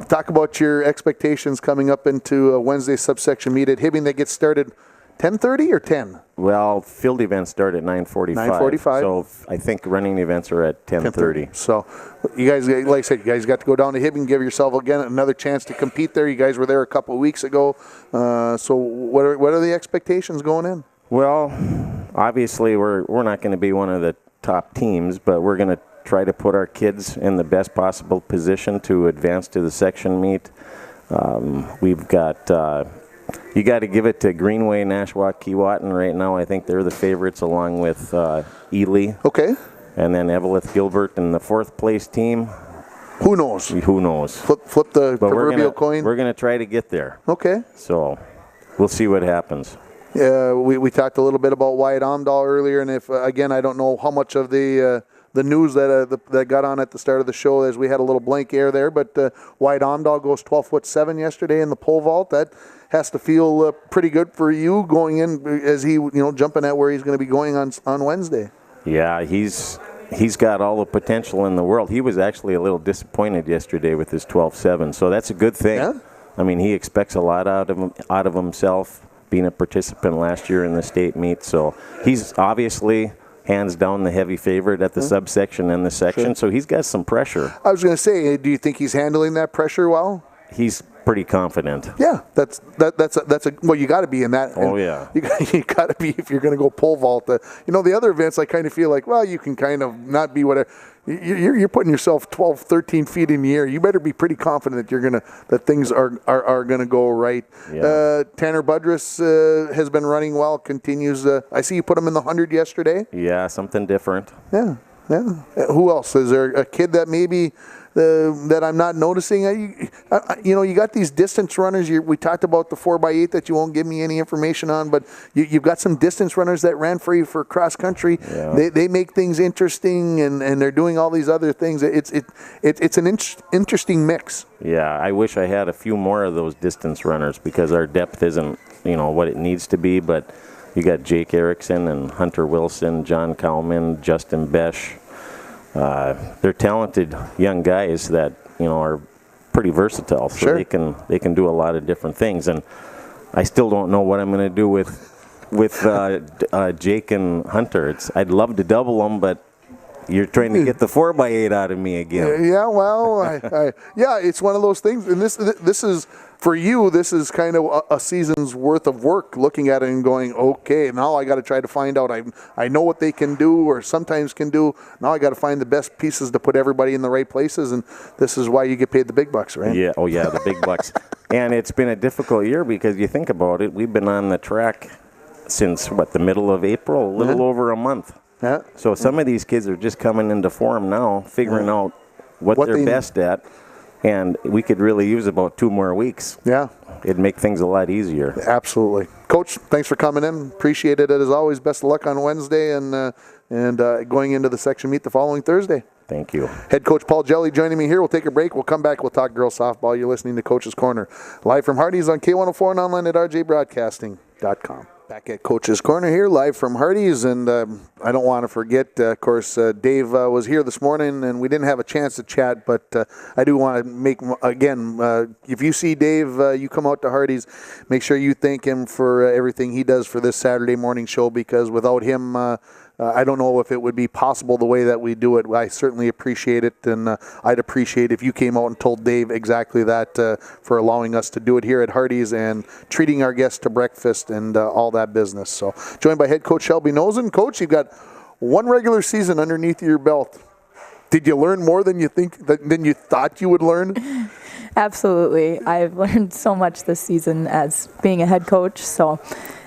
A: Talk about your expectations coming up into a Wednesday subsection meet at Hibbing. They get started 10:30 or 10?
D: Well, field events start at 9:45.
A: 9:45.
D: So I think running events are at 10:30.
A: So you guys, like I said, you guys got to go down to Hibbing, give yourself again another chance to compete there. You guys were there a couple of weeks ago. So what are the expectations going in?
D: Well, obviously we're not going to be one of the top teams, but we're going to try to put our kids in the best possible position to advance to the section meet. We've got. You got to give it to Greenway, Nashwauk, Keewatin right now. I think they're the favorites along with Ely.
A: Okay.
D: And then Eveleth Gilbert in the fourth place team.
A: Who knows?
D: Who knows?
A: Flip the proverbial coin.
D: We're going to try to get there.
A: Okay.
D: So we'll see what happens.
A: We talked a little bit about Wyatt Omdahl earlier, and if again, I don't know how much of the news that got on at the start of the show, as we had a little blank air there, but Wyatt Omdahl goes 12'7" yesterday in the pole vault. That has to feel pretty good for you going in as he, jumping at where he's going to be going on Wednesday. Yeah,
D: he's got all the potential in the world. He was actually a little disappointed yesterday with his 12'7", so that's a good thing.
A: Yeah?
D: I mean, he expects a lot out of himself, being a participant last year in the state meet, so he's obviously hands down the heavy favorite at the subsection and the section, so he's got some pressure.
A: I was going to say, do you think he's handling that pressure well?
D: He's pretty confident.
A: Yeah, that's well, you got to be in that.
D: Oh yeah,
A: you got to be if you're going to go pole vault. The other events, I kind of feel like, well, you can kind of not be whatever. You're putting yourself 12, 13 feet in the air. You better be pretty confident that things are gonna go right.
D: Yeah.
A: Tanner Budrus has been running well. Continues. I see you put him in the 100 yesterday.
D: Yeah, something different.
A: Yeah. Who else? Is there a kid that maybe that I'm not noticing? You got these distance runners. We talked about the 4x8 that you won't give me any information on, but you've got some distance runners that ran for you for cross country.
D: Yeah.
A: They make things interesting, and they're doing all these other things. It's an interesting mix.
D: Yeah, I wish I had a few more of those distance runners because our depth isn't what it needs to be, but you got Jake Erickson and Hunter Wilson, John Cowman, Justin Besch. They're talented young guys that are pretty versatile, so
A: sure.
D: they can do a lot of different things. And I still don't know what I'm going to do with Jake and Hunter. I'd love to double them, but you're trying to get the 4x8 out of me again.
A: Yeah, well, yeah, it's one of those things, and this is for you, this is kind of a season's worth of work, looking at it and going, okay, now I got to try to find out. I know what they can do or sometimes can do. Now I got to find the best pieces to put everybody in the right places, and this is why you get paid the big bucks, right?
D: Yeah, oh yeah, the big bucks. And it's been a difficult year because you think about it, we've been on the track since, the middle of April, a little over a month.
A: Yeah.
D: So some of these kids are just coming into form now, figuring out what they're best at, and we could really use about 2 more weeks.
A: Yeah.
D: It'd make things a lot easier.
A: Absolutely. Coach, thanks for coming in. Appreciate it as always. Best of luck on Wednesday and going into the section meet the following Thursday.
D: Thank you.
A: Head coach Paul Jelly joining me here. We'll take a break. We'll come back. We'll talk girls softball. You're listening to Coach's Corner. Live from Hardee's on K104 and online at rjbroadcasting.com. Back at Coach's Corner here, live from Hardee's, and I don't want to forget, of course, Dave was here this morning, and we didn't have a chance to chat, but I do want to make, again, if you see Dave, you come out to Hardee's, make sure you thank him for everything he does for this Saturday morning show, because without him, I don't know if it would be possible the way that we do it. I certainly appreciate it, and I'd appreciate if you came out and told Dave exactly that for allowing us to do it here at Hardee's and treating our guests to breakfast and all that business. So, joined by head coach Shelby Nosen. Coach, you've got 1 regular season underneath your belt. Did you learn more than you thought you would learn?
E: Absolutely. I've learned so much this season as being a head coach, so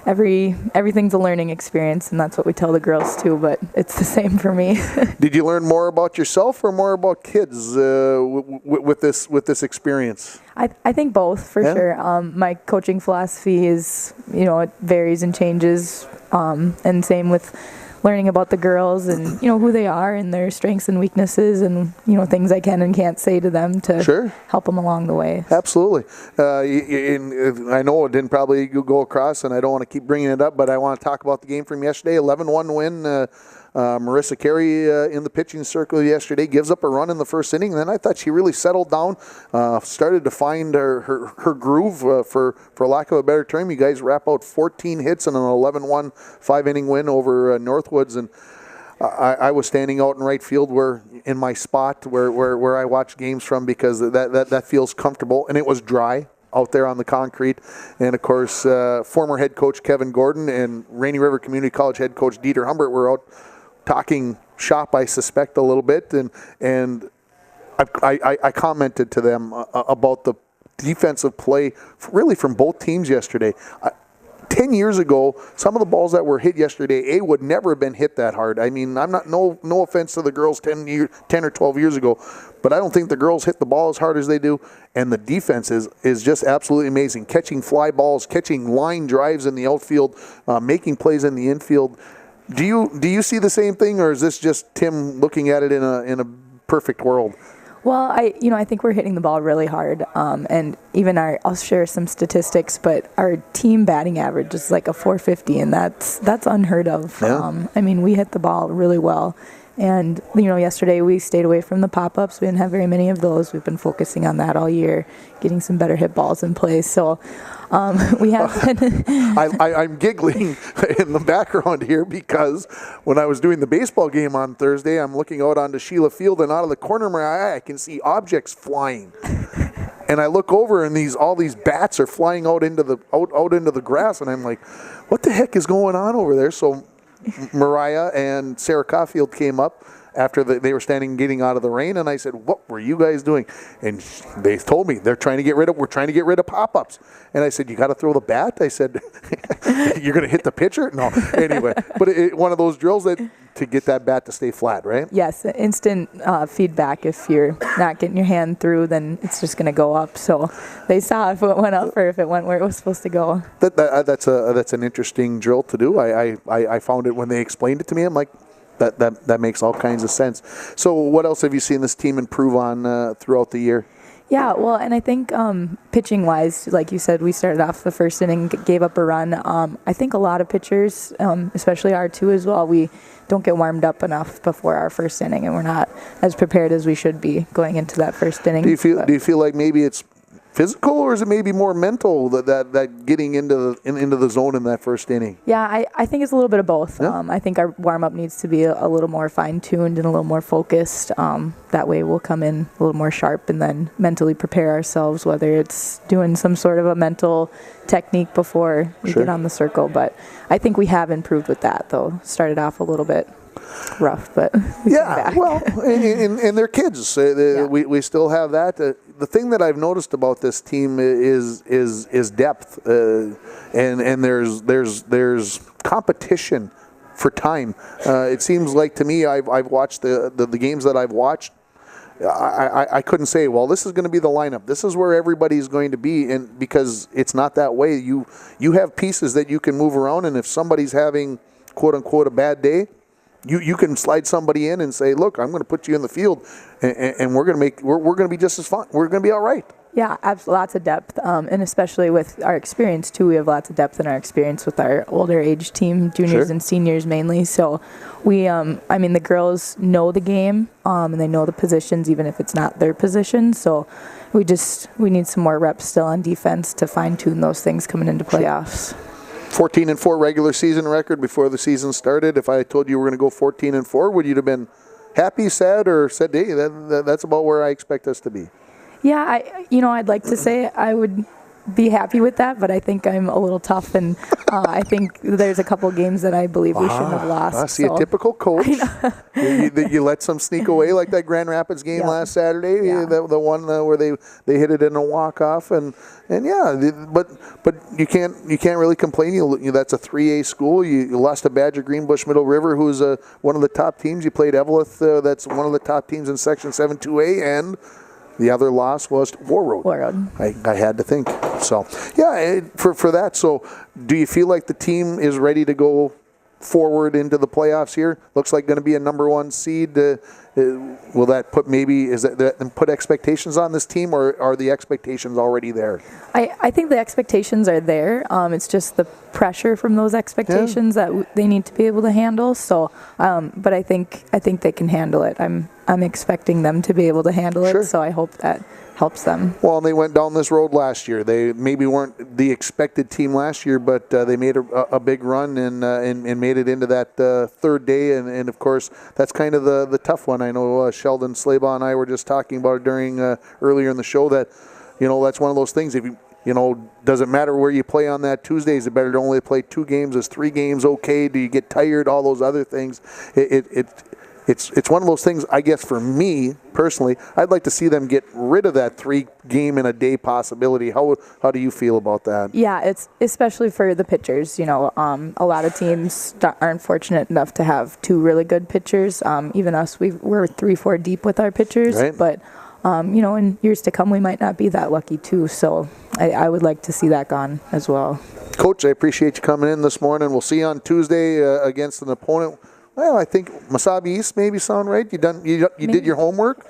E: everything's a learning experience, and that's what we tell the girls too, but it's the same for me.
A: Did you learn more about yourself or more about kids with this experience?
E: I think both, for sure. My coaching philosophy is, it varies and changes, and same with learning about the girls and, who they are and their strengths and weaknesses and, things I can and can't say to them to help them along the way.
A: Absolutely. I know it didn't probably go across, and I don't want to keep bringing it up, but I want to talk about the game from yesterday. 11-1 win. Marissa Carey in the pitching circle yesterday gives up a run in the first inning. Then I thought she really settled down, started to find her groove, for lack of a better term. You guys wrap out 14 hits and an 11-1 5-inning win over Northwoods. And I was standing out in right field in my spot where I watch games from, because that feels comfortable. And it was dry out there on the concrete. And, of course, former head coach Kevin Gordon and Rainy River Community College head coach Dieter Humbert were out talking shop, I suspect, a little bit, and I commented to them about the defensive play, really from both teams yesterday. 10 years ago, some of the balls that were hit yesterday, would never have been hit that hard. I mean, I'm not no offense to the girls 10 or 12 years ago, but I don't think the girls hit the ball as hard as they do, and the defense is just absolutely amazing. Catching fly balls, catching line drives in the outfield, making plays in the infield. Do you see the same thing, or is this just Tim looking at it in a perfect world?
E: Well, I think we're hitting the ball really hard, and even I'll share some statistics, but our team batting average is like a 450, and that's unheard of.
A: Yeah.
E: We hit the ball really well. And, yesterday we stayed away from the pop-ups. We didn't have very many of those. We've been focusing on that all year, getting some better hit balls in play. So we have been...
A: I'm giggling in the background here, because when I was doing the baseball game on Thursday, I'm looking out onto Sheila Field, and out of the corner of my eye, I can see objects flying. And I look over, and all these bats are flying out into the grass, and I'm like, what the heck is going on over there? So Mariah and Sarah Caulfield came up after they were getting out of the rain, and I said, what were you guys doing? And they told me we're trying to get rid of pop-ups. And I said, you got to throw the bat? I said, you're going to hit the pitcher? No. Anyway, but one of those drills to get that bat to stay flat, right?
E: Yes, instant feedback. If you're not getting your hand through, then it's just going to go up. So they saw if it went up or if it went where it was supposed to go.
A: That's an interesting drill to do. I found it when they explained it to me. I'm like, that makes all kinds of sense. So what else have you seen this team improve on throughout the year?
E: Yeah, well, and I think pitching-wise, like you said, we started off the first inning, gave up a run. I think a lot of pitchers, especially our two as well, we don't get warmed up enough before our first inning, and we're not as prepared as we should be going into that first inning.
A: Do you feel like maybe it's physical, or is it maybe more mental that getting into the zone in that first inning?
E: Yeah, I think it's a little bit of both.
A: Yeah.
E: I think our warm-up needs to be a little more fine-tuned and a little more focused. That way we'll come in a little more sharp and then mentally prepare ourselves, whether it's doing some sort of a mental technique before we
A: Sure.
E: get on the circle. But I think we have improved with that, though. Started off a little bit rough, but we came back.
A: Well, and they're kids. We still have that. The thing that I've noticed about this team is depth, and there's competition for time. It seems like to me, I've watched the games that I've watched. I couldn't say, well, this is going to be the lineup. This is where everybody's going to be, and because it's not that way. You have pieces that you can move around, and if somebody's having quote unquote a bad day, you can slide somebody in and say, look, I'm going to put you in the field, and we're going to be just as fun. We're going to be all right.
E: Yeah, lots of depth, and especially with our experience too. We have lots of depth in our experience with our older age team, juniors
A: Sure.
E: and seniors mainly. So we, the girls know the game, and they know the positions, even if it's not their position. So we need some more reps still on defense to fine tune those things coming into playoffs.
A: 14-4 regular season record before the season started. If I told you we're going to go 14-4, would you have been happy, sad, or said, hey, that's about where I expect us to be?
E: Yeah, I'd like to say I would be happy with that, but I think I'm a little tough, and I think there's a couple games that I believe we shouldn't have lost.
A: I see a typical coach. You let some sneak away, like that Grand Rapids game
E: Yeah.
A: last Saturday,
E: Yeah.
A: the one where they hit it in a walk-off, and but you can't really complain. That's a 3A school. You lost to Badger Greenbush Middle River, who's one of the top teams. You played Eveleth, that's one of the top teams in Section 7 2A, and the other loss was War Road.
E: War Road.
A: I had to think. So, for that. So, do you feel like the team is ready to go forward into the playoffs here? Looks like going to be a number one seed. Will that put expectations on this team, or are the expectations already there?
E: I think the expectations are there. It's just the pressure from those expectations that they need to be able to handle. So, but I think they can handle it. I'm expecting them to be able to handle
A: Sure.
E: it. So I hope that helps them.
A: Well, they went down this road last year. They maybe weren't the expected team last year, but they made a big run and made it into that third day. And of course, that's kind of the tough one. I know Sheldon Slabaugh and I were just talking about it during earlier in the show that, that's one of those things. If doesn't matter where you play on that Tuesday. Is it better to only play 2 games? Is 3 games okay? Do you get tired? All those other things. It's one of those things, I guess, for me personally, I'd like to see them get rid of that 3-game-in-a-day possibility. How do you feel about that?
E: Yeah, it's especially for the pitchers. A lot of teams aren't fortunate enough to have 2 really good pitchers. Even us, we're 3-4 deep with our pitchers.
A: Right.
E: But, in years to come, we might not be that lucky too. So I would like to see that gone as well.
A: Coach, I appreciate you coming in this morning. We'll see you on Tuesday against an opponent. Well, I think Mesabi East maybe sound right. You did your homework.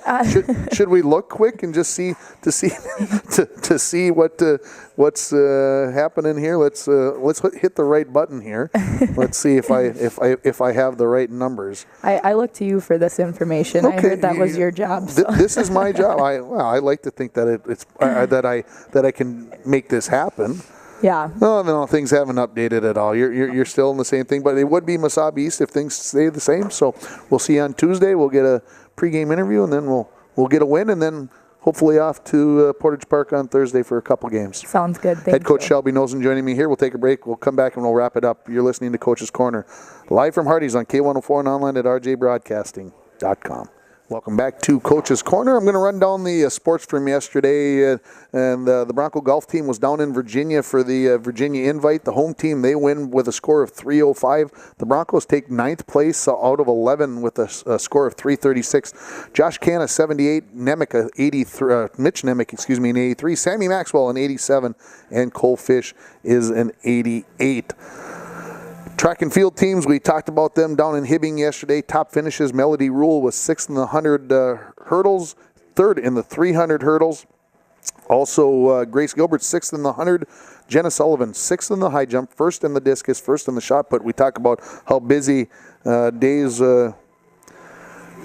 A: Should we look quick and just see to see what's happening here? Let's hit the right button here. Let's see if I have the right numbers.
E: I look to you for this information.
A: Okay.
E: I heard that was your job. So.
A: This is my job. I like to think that it's that I can make this happen.
E: Yeah.
A: No, things haven't updated at all. You're still in the same thing, but it would be Mesabi East if things stay the same. So we'll see you on Tuesday. We'll get a pregame interview, and then we'll get a win, and then hopefully off to Portage Park on Thursday for a couple games.
E: Sounds good. Thank
A: Head coach
E: you.
A: Shelby Nosen joining me here. We'll take a break. We'll come back and we'll wrap it up. You're listening to Coach's Corner, live from Hardee's on K104 and online at rjbroadcasting.com. Welcome back to Coach's Corner. I'm going to run down the sports from yesterday. And the Bronco golf team was down in Virginia for the Virginia Invite. The home team, they win with a score of 305. The Broncos take 9th place out of 11 with a score of 336. Josh Canna, 78. Nemec, 83. Mitch Nemec, an 83. Sammy Maxwell, an 87. And Cole Fish is an 88. Track and field teams, we talked about them down in Hibbing yesterday. Top finishes, Melody Rule was 6th in the 100 hurdles, 3rd in the 300 hurdles. Also, Grace Gilbert, 6th in the 100. Jenna Sullivan, 6th in the high jump, 1st in the discus, 1st in the shot put. We talk about how busy days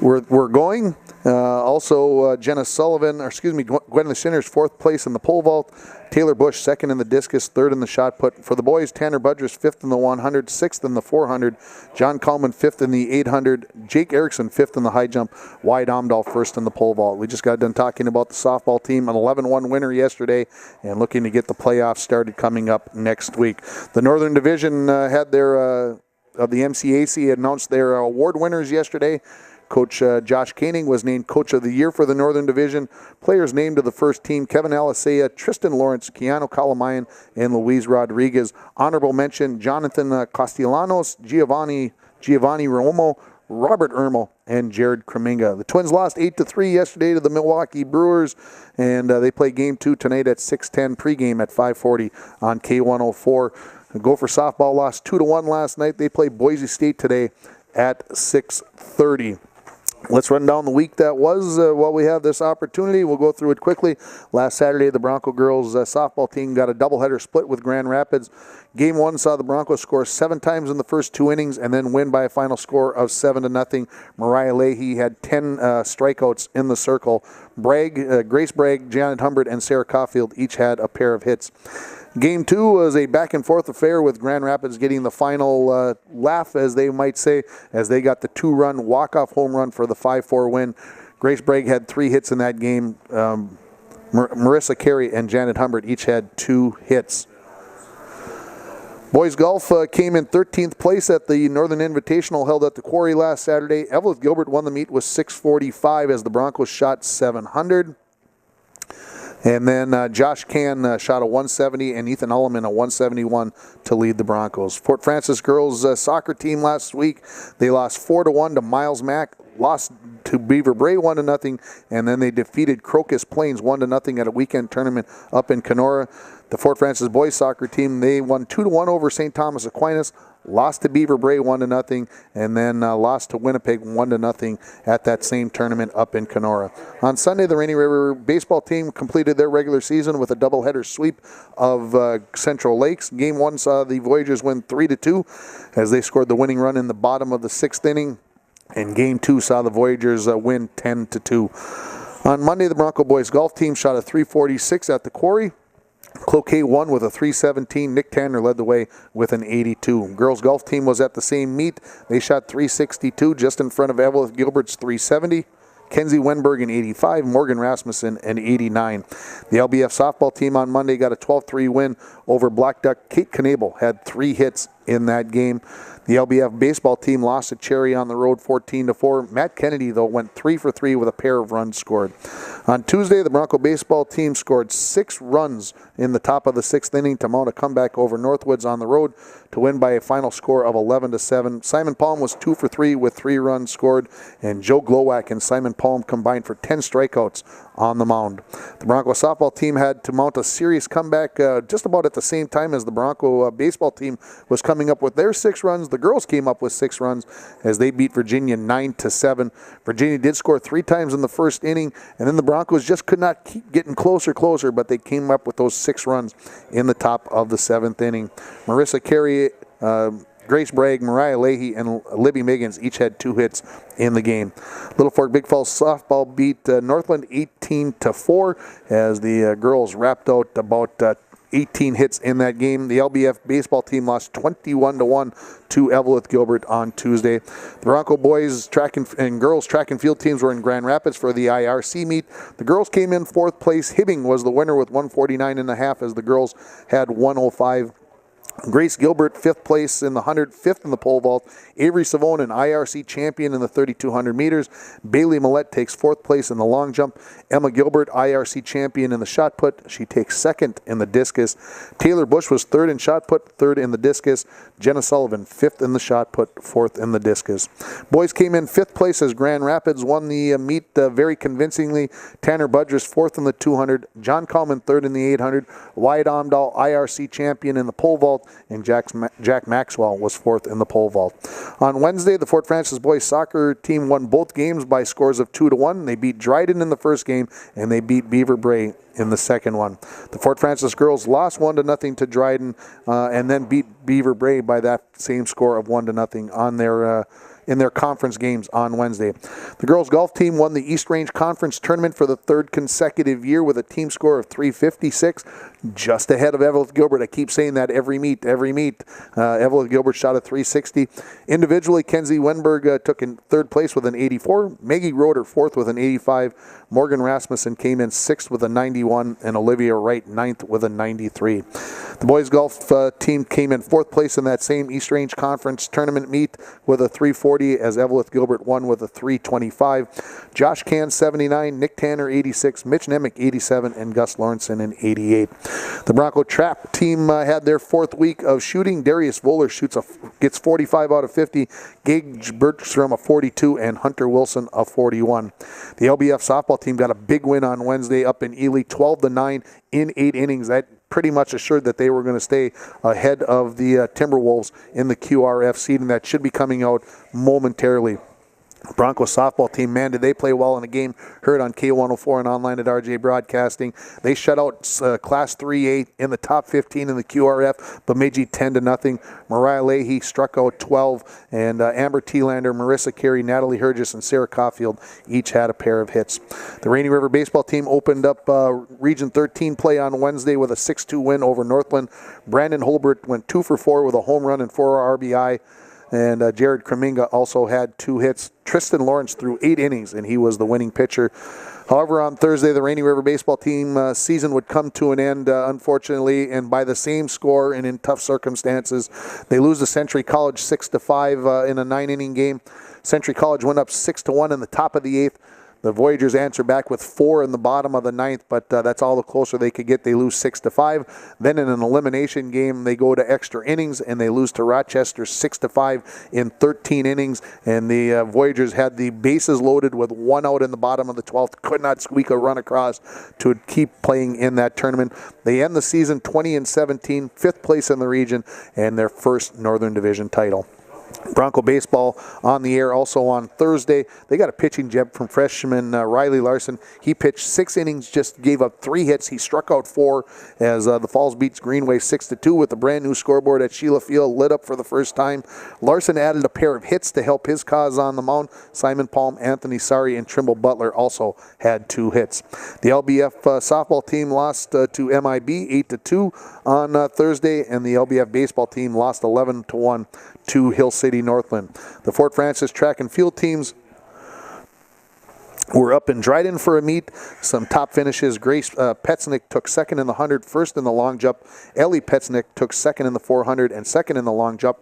A: we're going. Jenna Sullivan, Gwendolyn Sinners, 4th place in the pole vault. Taylor Bush, 2nd in the discus, 3rd in the shot put. For the boys, Tanner Budrus, 5th in the 100, 6th in the 400. John Coleman, 5th in the 800. Jake Erickson, 5th in the high jump. Wyatt Omdahl, 1st in the pole vault. We just got done talking about the softball team, an 11-1 winner yesterday, and looking to get the playoffs started coming up next week. The Northern Division had their, of the MCAC, announced their award winners yesterday. Coach Josh Koenig was named Coach of the Year for the Northern Division. Players named to the first team: Kevin Alisea, Tristan Lawrence, Keanu Kalamayan, and Luis Rodriguez. Honorable mention: Jonathan Castellanos, Giovanni Romo, Robert Ermel, and Jared Kreminga. The Twins lost 8-3 yesterday to the Milwaukee Brewers, and they play Game 2 tonight at 6:10, pregame at 5:40 on K104. Gopher softball lost 2-1 last night. They play Boise State today at 6:30. Let's run down the week that was while we have this opportunity. We'll go through it quickly. Last Saturday, the Bronco girls softball team got a doubleheader split with Grand Rapids. Game 1 saw the Broncos score 7 times in the first 2 innings and then win by a final score of 7-0. Mariah Leahy had 10 strikeouts in the circle. Grace Bragg, Janet Humbert, and Sarah Caulfield each had a pair of hits. Game 2 was a back-and-forth affair with Grand Rapids getting the final laugh, as they might say, as they got the 2-run walk-off home run for the 5-4 win. Grace Bragg had 3 hits in that game. Marissa Carey and Janet Humbert each had 2 hits. Boys golf came in 13th place at the Northern Invitational held at the Quarry last Saturday. Evelyn Gilbert won the meet with 645 as the Broncos shot 700. And then Josh Can shot a 170 and Ethan Ulliman a 171 to lead the Broncos. Fort Francis girls soccer team last week, they lost 4-1 to Miles Mack, lost to Beaver Bray 1-0, and then they defeated Crocus Plains 1-0 at a weekend tournament up in Kenora. The Fort Francis boys soccer team, they won 2-1 over St. Thomas Aquinas, lost to Beaver Bray 1-0, and then lost to Winnipeg 1-0 at that same tournament up in Kenora. On Sunday, the Rainy River baseball team completed their regular season with a doubleheader sweep of Central Lakes. Game 1 saw the Voyagers win 3-2 as they scored the winning run in the bottom of the 6th inning, and Game 2 saw the Voyagers win 10-2. On Monday, the Bronco boys golf team shot a 346 at the Quarry. Cloquet won with a 317. Nick Tanner led the way with an 82. Girls golf team was at the same meet. They shot 362 just in front of Evelyn Gilbert's 370. Kenzie Wenberg an 85, Morgan Rasmussen an 89. The LBF softball team on Monday got a 12-3 win over Black Duck. Kate Knable had 3 hits in that game. The LBF baseball team lost to Cherry on the road 14-4. Matt Kennedy, though, went 3 for 3 with a pair of runs scored. On Tuesday, the Bronco baseball team scored 6 runs in the top of the 6th inning to mount a comeback over Northwoods on the road to win by a final score of 11-7. Simon Palm was 2 for 3 with 3 runs scored, and Joe Glowak and Simon Palm combined for 10 strikeouts on the mound. The Bronco softball team had to mount a serious comeback just about at the same time as the Bronco baseball team was coming up with their 6 runs. The girls came up with 6 runs as they beat Virginia 9-7. Virginia did score 3 times in the first inning, and then the Broncos just could not keep getting closer, but they came up with those 6 runs in the top of the 7th inning. Marissa Carey, Grace Bragg, Mariah Leahy, and Libby Miggins each had 2 hits in the game. Little Fork Big Falls softball beat Northland 18-4 as the girls wrapped out about 18 hits in that game. The LBF baseball team lost 21-1 to Evelyn Gilbert on Tuesday. The Bronco boys and girls track and field teams were in Grand Rapids for the IRC meet. The girls came in 4th place. Hibbing was the winner with 149.5 as the girls had 105. Grace Gilbert, 5th place in the 100, 5th in the pole vault. Avery Savone, an IRC champion in the 3,200 meters. Bailey Millette takes 4th place in the long jump. Emma Gilbert, IRC champion in the shot put. She takes 2nd in the discus. Taylor Bush was 3rd in shot put, 3rd in the discus. Jenna Sullivan, 5th in the shot put, 4th in the discus. Boys came in 5th place as Grand Rapids won the meet very convincingly. Tanner Budrus, 4th in the 200. John Coleman, 3rd in the 800. Wyatt Omdahl, IRC champion in the pole vault. And Jack Maxwell was 4th in the pole vault. On Wednesday, the Fort Francis boys soccer team won both games by scores of 2-1. They beat Dryden in the first game, and they beat Beaver Bray in the second one. The Fort Francis girls lost 1-0 to Dryden, and then beat Beaver Bray by that same score of 1-0 on their in their conference games on Wednesday. The girls golf team won the East Range Conference tournament for the third consecutive year with a team score of 356, just ahead of Evelyn Gilbert. I keep saying that every meet. Evelyn Gilbert shot a 360. Individually, Kenzie Wenberg took in third place with an 84. Maggie Roeder fourth with an 85. Morgan Rasmussen came in sixth with a 91, and Olivia Wright ninth with a 93. The boys golf team came in fourth place in that same East Range Conference tournament meet with a 340, as Evelyn Gilbert won with a 325. Josh Can 79, Nick Tanner 86, Mitch Nemick 87, and Gus Lawrenson in 88. The Bronco Trap team had their fourth week of shooting. Darius Voller gets 45 out of 50, Gage Bergstrom a 42, and Hunter Wilson a 41. The LBF softball team got a big win on Wednesday up in Ely, 12-9 in 8 innings. That pretty much assured that they were going to stay ahead of the Timberwolves in the QRF seed, and that should be coming out momentarily. Broncos softball team, man, did they play well in the game. Heard on K104 and online at RJ Broadcasting. They shut out Class 3A in the top 15 in the QRF, Bemidji 10-0. Mariah Leahy struck out 12, and Amber Thielander, Marissa Carey, Natalie Hergis, and Sarah Caulfield each had a pair of hits. The Rainy River baseball team opened up Region 13 play on Wednesday with a 6-2 win over Northland. Brandon Holbert went 2 for 4 with a home run and 4 RBI. And Jared Kreminga also had 2 hits. Tristan Lawrence threw 8 innings, and he was the winning pitcher. However, on Thursday, the Rainy River baseball team season would come to an end, unfortunately, and by the same score and in tough circumstances. They lose to Century College 6-5 in a 9-inning game. Century College went up 6-1 in the top of the 8th. The Voyagers answer back with 4 in the bottom of the 9th, but that's all the closer they could get. They lose 6-5. Then in an elimination game, they go to extra innings, and they lose to Rochester 6-5 in 13 innings. And the Voyagers had the bases loaded with 1 out in the bottom of the 12th. Could not squeak a run across to keep playing in that tournament. They end the season 20-17, 5th place in the region, and their first Northern Division title. Bronco baseball on the air also on Thursday. They got a pitching jab from freshman Riley Larson. He pitched 6 innings, just gave up 3 hits. He struck out 4 as the Falls beats Greenway 6-2 with a brand new scoreboard at Sheila Field lit up for the first time. Larson added a pair of hits to help his cause on the mound. Simon Palm, Anthony Sari, and Trimble Butler also had 2 hits. The LBF softball team lost to MIB 8-2 on Thursday, and the LBF baseball team lost 11-1 to Hill City Northland. The Fort Francis track and field teams were up in Dryden for a meet. Some top finishes. Grace Petznick took second in the 100, first in the long jump. Ellie Petznick took second in the 400 and second in the long jump.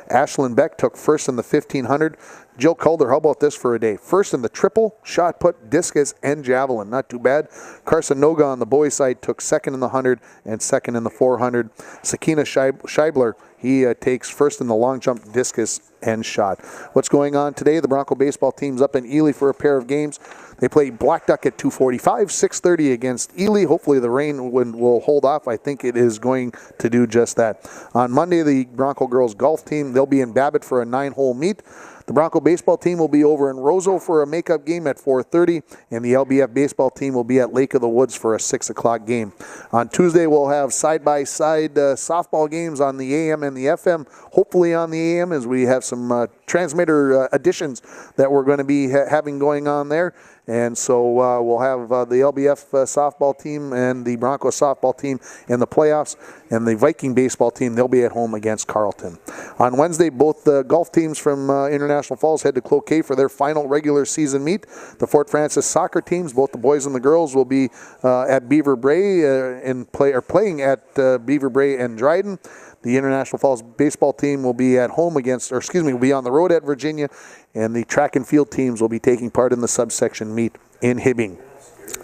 A: Ashlyn Beck took first in the 1500. Jill Calder, how about this for a day? First in the triple, shot put, discus, and javelin. Not too bad. Carson Noga on the boys' side took second in the 100 and second in the 400. Sakina Scheibler, he takes first in the long jump, discus, and shot. What's going on today? The Bronco baseball team's up in Ely for a pair of games. They play Black Duck at 2:45, 6:30 against Ely. Hopefully the rain will hold off. I think it is going to do just that. On Monday, the Bronco girls golf team, they'll be in Babbitt for a 9-hole meet. The Bronco baseball team will be over in Roseau for a makeup game at 4:30, and the LBF baseball team will be at Lake of the Woods for a 6 o'clock game. On Tuesday, we'll have side-by-side softball games on the AM and the FM, hopefully on the AM, as we have some transmitter additions that we're going to be having going on there. And so we'll have the LBF softball team and the Bronco softball team in the playoffs, and the Viking baseball team, they'll be at home against Carleton. On Wednesday, both the golf teams from International Falls head to Cloquet for their final regular season meet. The Fort Francis soccer teams, both the boys and the girls, will be at Beaver Bray playing at Beaver Bray and Dryden. The International Falls baseball team will be at home will be on the road at Virginia, and the track and field teams will be taking part in the subsection meet in Hibbing.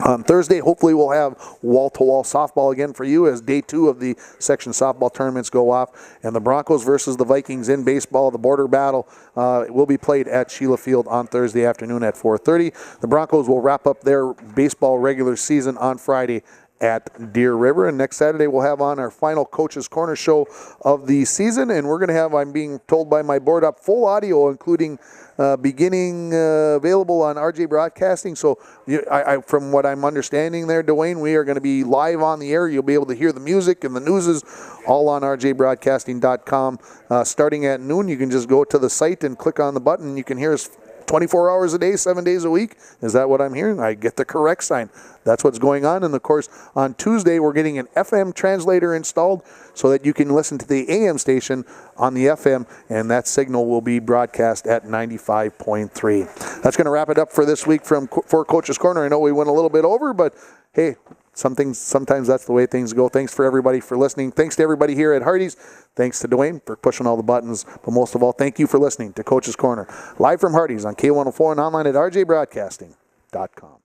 A: On Thursday, hopefully we'll have wall-to-wall softball again for you as day 2 of the section softball tournaments go off. And the Broncos versus the Vikings in baseball, the border battle, will be played at Sheila Field on Thursday afternoon at 4:30. The Broncos will wrap up their baseball regular season on Friday at Deer River. And next Saturday, we'll have on our final Coach's Corner show of the season. And we're going to have, I'm being told by my board up, full audio, including beginning available on RJ Broadcasting. So from what I'm understanding there, Dwayne, we are going to be live on the air. You'll be able to hear the music and the newses all on rjbroadcasting.com. Starting at noon, you can just go to the site and click on the button, and you can hear us 24 hours a day, 7 days a week. Is that what I'm hearing? I get the correct sign. That's what's going on. And of course, on Tuesday, we're getting an FM translator installed so that you can listen to the AM station on the FM, and that signal will be broadcast at 95.3. That's going to wrap it up for this week for Coach's Corner. I know we went a little bit over, but hey, sometimes that's the way things go. Thanks for everybody for listening. Thanks to everybody here at Hardy's. Thanks to Dwayne for pushing all the buttons. But most of all, thank you for listening to Coach's Corner. Live from Hardy's on K104 and online at rjbroadcasting.com.